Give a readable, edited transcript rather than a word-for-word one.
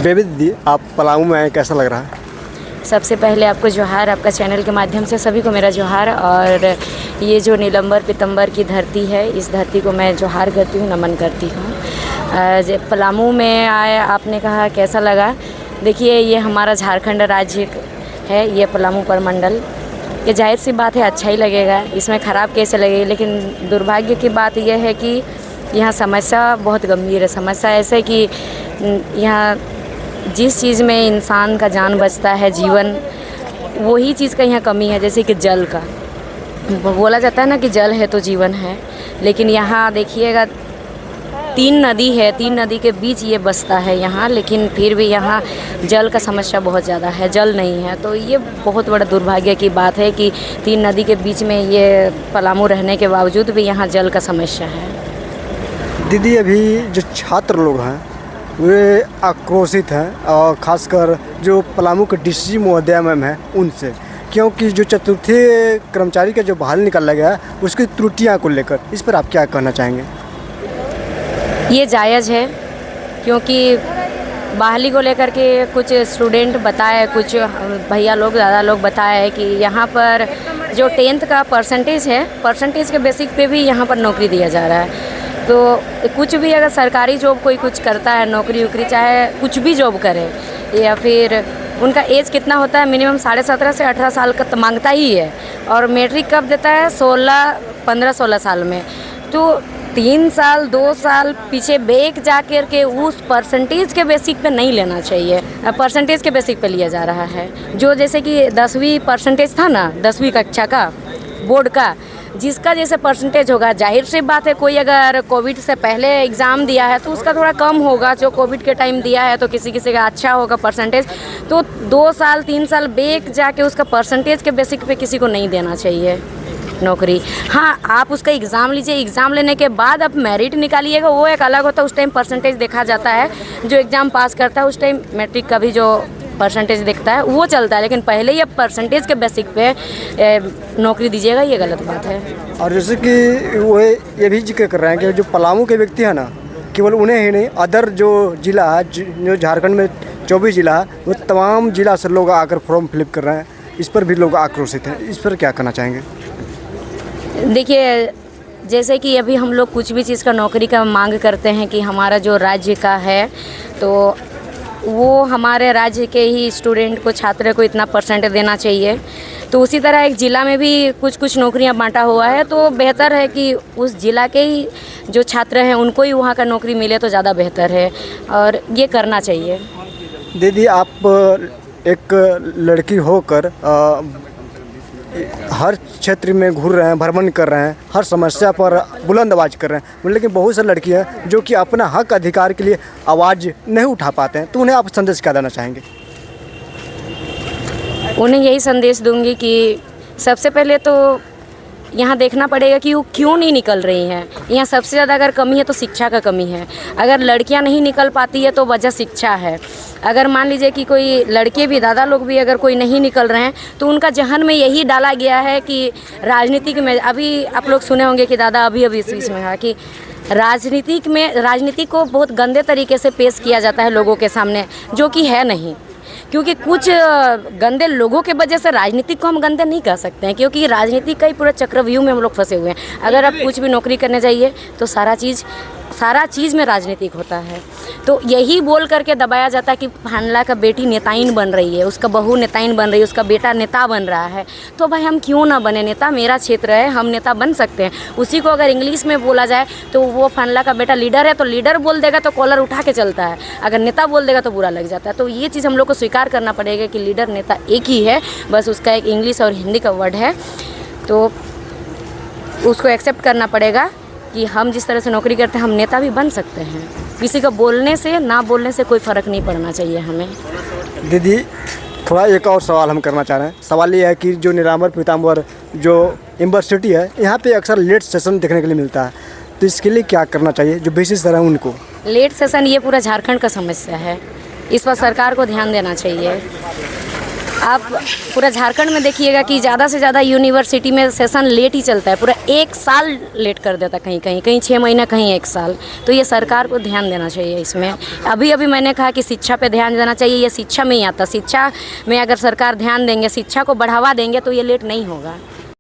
Baby दीदी, आप पलामू में आए, कैसा लग रहा है? सबसे पहले आपको जोहार, आपका चैनल के माध्यम से सभी को मेरा जोहार। और ये जो नीलंबर पीतंबर की धरती है, इस धरती को मैं जोहार करती हूँ, नमन करती हूँ। पलामू में आए, आपने कहा कैसा लगा। देखिए, ये हमारा झारखंड राज्य है, ये पलामू प्रमंडल। ये जाहिर सी बात है, अच्छा ही लगेगा, इसमें ख़राब कैसे लगेगी। लेकिन दुर्भाग्य की बात यह है कि यहाँ समस्या बहुत गंभीर है। समस्या ऐसे कि यहाँ जिस चीज़ में इंसान का जान बचता है, जीवन, वही चीज़ का यहाँ कमी है। जैसे कि जल का बोला जाता है ना कि जल है तो जीवन है, लेकिन यहाँ देखिएगा 3 नदी है, 3 नदी के बीच ये बसता है यहाँ, लेकिन फिर भी यहाँ जल का समस्या बहुत ज़्यादा है, जल नहीं है। तो ये बहुत बड़ा दुर्भाग्य की बात है कि 3 नदी के बीच में ये पलामू रहने के बावजूद भी यहाँ जल का समस्या है। दीदी, अभी जो छात्र लोग हैं वे आक्रोशित हैं, और ख़ासकर जो पलामू के डीसी महोदया मैम हैं उनसे, क्योंकि जो चतुर्थी कर्मचारी का जो बहाली निकाला गया है उसकी त्रुटियां को लेकर, इस पर आप क्या कहना चाहेंगे? ये जायज़ है, क्योंकि बहाली को लेकर के कुछ स्टूडेंट बताए, कुछ भैया लोग, दादा लोग बताए हैं कि यहाँ पर जो 10th का परसेंटेज है, परसेंटेज के बेसिक पे भी यहाँ पर नौकरी दिया जा रहा है। तो कुछ भी अगर सरकारी जॉब कोई कुछ करता है, नौकरी वोकरी, चाहे कुछ भी जॉब करे, या फिर उनका एज कितना होता है, मिनिमम 17.5 से 18 साल का तो मांगता ही है। और मैट्रिक कब देता है? 15-16 साल में। तो 3 साल 2 साल पीछे बैक जा कर के उस परसेंटेज के बेसिक पे नहीं लेना चाहिए। परसेंटेज के बेसिक पे लिया जा रहा है। जो जैसे कि 10वीं परसेंटेज था ना, 10वीं कक्षा का बोर्ड का, जिसका जैसे परसेंटेज होगा, जाहिर सी बात है कोई अगर कोविड से पहले एग्ज़ाम दिया है तो उसका थोड़ा कम होगा, जो कोविड के टाइम दिया है तो किसी किसी का अच्छा होगा परसेंटेज। तो 2 साल 3 साल बैक जाके उसका परसेंटेज के बेसिक पे किसी को नहीं देना चाहिए नौकरी। हाँ, आप उसका एग्ज़ाम लीजिए, एग्ज़ाम लेने के बाद आप मेरिट निकालिएगा, वो एक अलग होता है। उस टाइम परसेंटेज देखा जाता है, जो एग्ज़ाम पास करता है उस टाइम मैट्रिक का भी जो परसेंटेज देखता है वो चलता है। लेकिन पहले ये परसेंटेज के बेसिक पे नौकरी दीजिएगा, ये गलत बात है। और जैसे कि वो ये भी जिक्र कर रहे हैं कि जो पलामू के व्यक्ति हैं ना, केवल उन्हें ही नहीं, अदर जो ज़िला है, जो झारखंड में 24 ज़िला है, वो तमाम ज़िला से लोग आकर फॉर्म फिलअप कर रहे हैं। इस पर भी लोग आक्रोशित हैं, इस पर क्या कहना चाहेंगे? देखिए, जैसे कि अभी हम लोग कुछ भी चीज़ का नौकरी का मांग करते हैं कि हमारा जो राज्य का है, तो वो हमारे राज्य के ही स्टूडेंट को, छात्र को इतना परसेंट देना चाहिए। तो उसी तरह एक ज़िला में भी कुछ कुछ नौकरियां बांटा हुआ है, तो बेहतर है कि उस ज़िला के ही जो छात्र हैं उनको ही वहाँ का नौकरी मिले तो ज़्यादा बेहतर है, और ये करना चाहिए। दीदी, आप एक लड़की होकर हर क्षेत्र में घूर रहे हैं, भ्रमण कर रहे हैं, हर समस्या पर बुलंद आवाज़ कर रहे हैं, लेकिन बहुत सारी लड़कियां हैं जो कि अपना हक अधिकार के लिए आवाज़ नहीं उठा पाते हैं, तो उन्हें आप संदेश क्या देना चाहेंगे? उन्हें यही संदेश दूंगी कि सबसे पहले तो यहाँ देखना पड़ेगा कि वो क्यों नहीं निकल रही हैं। यहाँ सबसे ज़्यादा अगर कमी है तो शिक्षा का कमी है। अगर लड़कियाँ नहीं निकल पाती है तो वजह शिक्षा है। अगर मान लीजिए कि कोई लड़के भी, दादा लोग भी अगर कोई नहीं निकल रहे हैं, तो उनका जहन में यही डाला गया है कि राजनीतिक में, अभी आप लोग सुने होंगे कि दादा अभी इस बीच में कहा कि राजनीति को बहुत गंदे तरीके से पेश किया जाता है लोगों के सामने, जो कि है नहीं। क्योंकि कुछ गंदे लोगों के वजह से राजनीति को हम गंदे नहीं कह सकते हैं, क्योंकि राजनीति का ही पूरा चक्रव्यूह में हम लोग फंसे हुए हैं। अगर आप कुछ भी नौकरी करने जाइए तो सारा चीज़ में राजनीतिक होता है। तो यही बोल करके दबाया जाता है कि फलाना का बेटी नेताइन बन रही है, उसका बहू नेताइन बन रही है, उसका बेटा नेता बन रहा है। तो भाई हम क्यों ना बने नेता? मेरा क्षेत्र है, हम नेता बन सकते हैं। उसी को अगर इंग्लिश में बोला जाए तो वो फलाना का बेटा लीडर है, तो लीडर बोल देगा तो कॉलर उठा के चलता है, अगर नेता बोल देगा तो बुरा लग जाता है। तो ये चीज़ हम लोग को स्वीकार करना पड़ेगा कि लीडर नेता एक ही है, बस उसका एक इंग्लिश और हिंदी का वर्ड है। तो उसको एक्सेप्ट करना पड़ेगा कि हम जिस तरह से नौकरी करते हैं, हम नेता भी बन सकते हैं। किसी का बोलने से, ना बोलने से कोई फ़र्क नहीं पड़ना चाहिए हमें। दीदी, थोड़ा एक और सवाल हम करना चाह रहे हैं। सवाल ये है कि जो नीलांबर पीताम्बर जो यूनिवर्सिटी है, यहाँ पे अक्सर लेट सेशन देखने के लिए मिलता है, तो इसके लिए क्या करना चाहिए जो बेसिस सर हैं उनको? लेट सेशन ये पूरा झारखंड का समस्या है, इस पर सरकार को ध्यान देना चाहिए। आप पूरा झारखंड में देखिएगा कि ज़्यादा से ज़्यादा यूनिवर्सिटी में सेशन लेट ही चलता है, पूरा 1 साल लेट कर देता, कहीं 6 महीना, कहीं 1 साल। तो ये सरकार को ध्यान देना चाहिए इसमें। अभी मैंने कहा कि शिक्षा पे ध्यान देना चाहिए, ये शिक्षा में ही आता। शिक्षा में अगर सरकार ध्यान देंगे, शिक्षा को बढ़ावा देंगे तो ये लेट नहीं होगा।